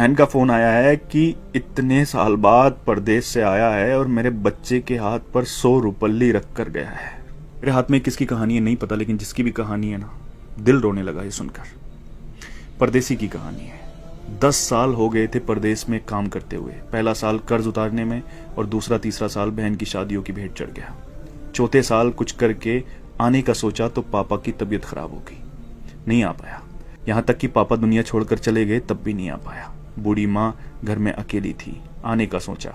बहन का फोन आया है कि इतने साल बाद परदेश से आया है और मेरे बच्चे के हाथ पर 100 रुपल्ली रख कर गया है। मेरे हाथ में किसकी कहानी है नहीं पता, लेकिन जिसकी भी कहानी है ना, दिल रोने लगा ये सुनकर। परदेसी की कहानी है। 10 साल हो गए थे परदेश में काम करते हुए। पहला साल कर्ज उतारने में और दूसरा तीसरा साल बहन की शादियों की भेंट चढ़ गया। चौथे साल कुछ करके आने का सोचा तो पापा की तबीयत खराब हो गई, नहीं आ पाया। यहां तक कि पापा दुनिया छोड़कर चले गए तब भी नहीं आ पाया। बूढ़ी माँ घर में अकेली थी। आने का सोचा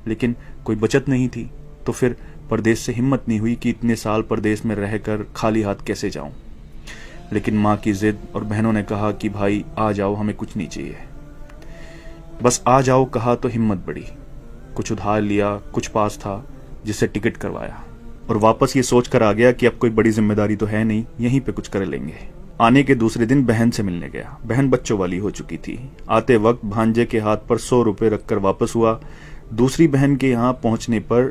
लेकिन कोई बचत नहीं थी, तो फिर परदेश से हिम्मत नहीं हुई कि इतने साल परदेश में रहकर खाली हाथ कैसे जाऊं। लेकिन माँ की जिद और बहनों ने कहा कि भाई आ जाओ, हमें कुछ नहीं चाहिए, बस आ जाओ कहा तो हिम्मत बढ़ी। कुछ उधार लिया, कुछ पास था जिससे टिकट करवाया और वापस ये सोचकर आ गया कि अब कोई बड़ी जिम्मेदारी तो है नहीं, यहीं पे कुछ कर लेंगे। आने के दूसरे दिन बहन से मिलने गया। बहन बच्चों वाली हो चुकी थी। आते वक्त भांजे के हाथ पर 100 रुपए रखकर वापस हुआ। दूसरी बहन के यहाँ पहुंचने पर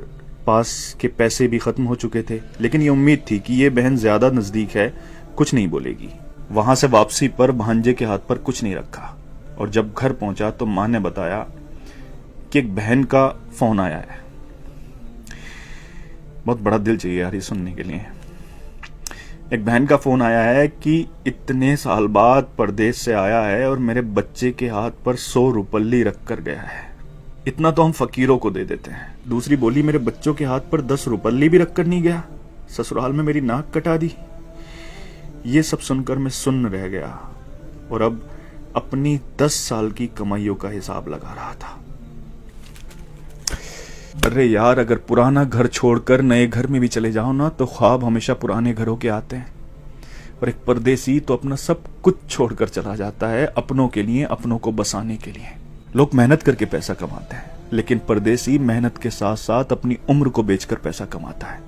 पास के पैसे भी खत्म हो चुके थे, लेकिन ये उम्मीद थी कि ये बहन ज्यादा नजदीक है, कुछ नहीं बोलेगी। वहां से वापसी पर भांजे के हाथ पर कुछ नहीं रखा और जब घर पहुंचा तो मां ने बताया कि एक बहन का फोन आया है। बहुत बड़ा दिल चाहिए यार ये सुनने के लिए। एक बहन का फोन आया है कि इतने साल बाद परदेश से आया है और मेरे बच्चे के हाथ पर 100 रुपल्ली रख कर गया है। इतना तो हम फकीरों को दे देते हैं। दूसरी बोली, मेरे बच्चों के हाथ पर 10 रुपल्ली भी रख कर नहीं गया, ससुराल में मेरी नाक कटा दी। ये सब सुनकर मैं सुन्न रह गया और अब अपनी 10 साल की कमाइयों का हिसाब लगा रहा था। अरे यार, अगर पुराना घर छोड़कर नए घर में भी चले जाओ ना तो ख्वाब हमेशा पुराने घरों के आते हैं। और एक परदेसी तो अपना सब कुछ छोड़कर चला जाता है अपनों के लिए, अपनों को बसाने के लिए। लोग मेहनत करके पैसा कमाते हैं, लेकिन परदेसी मेहनत के साथ साथ अपनी उम्र को बेचकर पैसा कमाता है।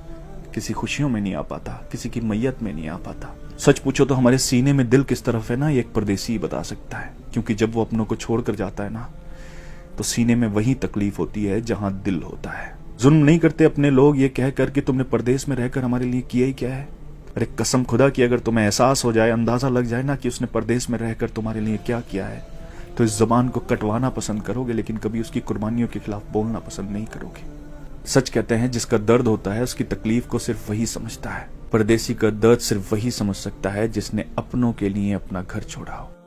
किसी खुशियों में नहीं आ पाता, किसी की मैयत में नहीं आ पाता। सच पूछो तो हमारे सीने में दिल किस तरफ है ना, ये एक परदेसी ही बता सकता है। क्योंकि जब वो अपनों को छोड़कर जाता है ना तो सीने में वही तकलीफ होती है जहां दिल होता है। जुल्म नहीं करते अपने लोग ये कहकर कि तुमने परदेश में रहकर हमारे लिए किया ही क्या है। अरे कसम खुदा की, अगर तुम्हें एहसास हो जाए, अंदाजा लग जाए ना कि उसने परदेश में रहकर तुम्हारे लिए क्या किया है, तो इस जबान को कटवाना पसंद करोगे, लेकिन कभी उसकी कुर्बानियों के खिलाफ बोलना पसंद नहीं करोगे। सच कहते हैं जिसका दर्द होता है उसकी तकलीफ को सिर्फ वही समझता है। परदेसी का दर्द सिर्फ वही समझ सकता है जिसने अपनों के लिए अपना घर छोड़ा हो।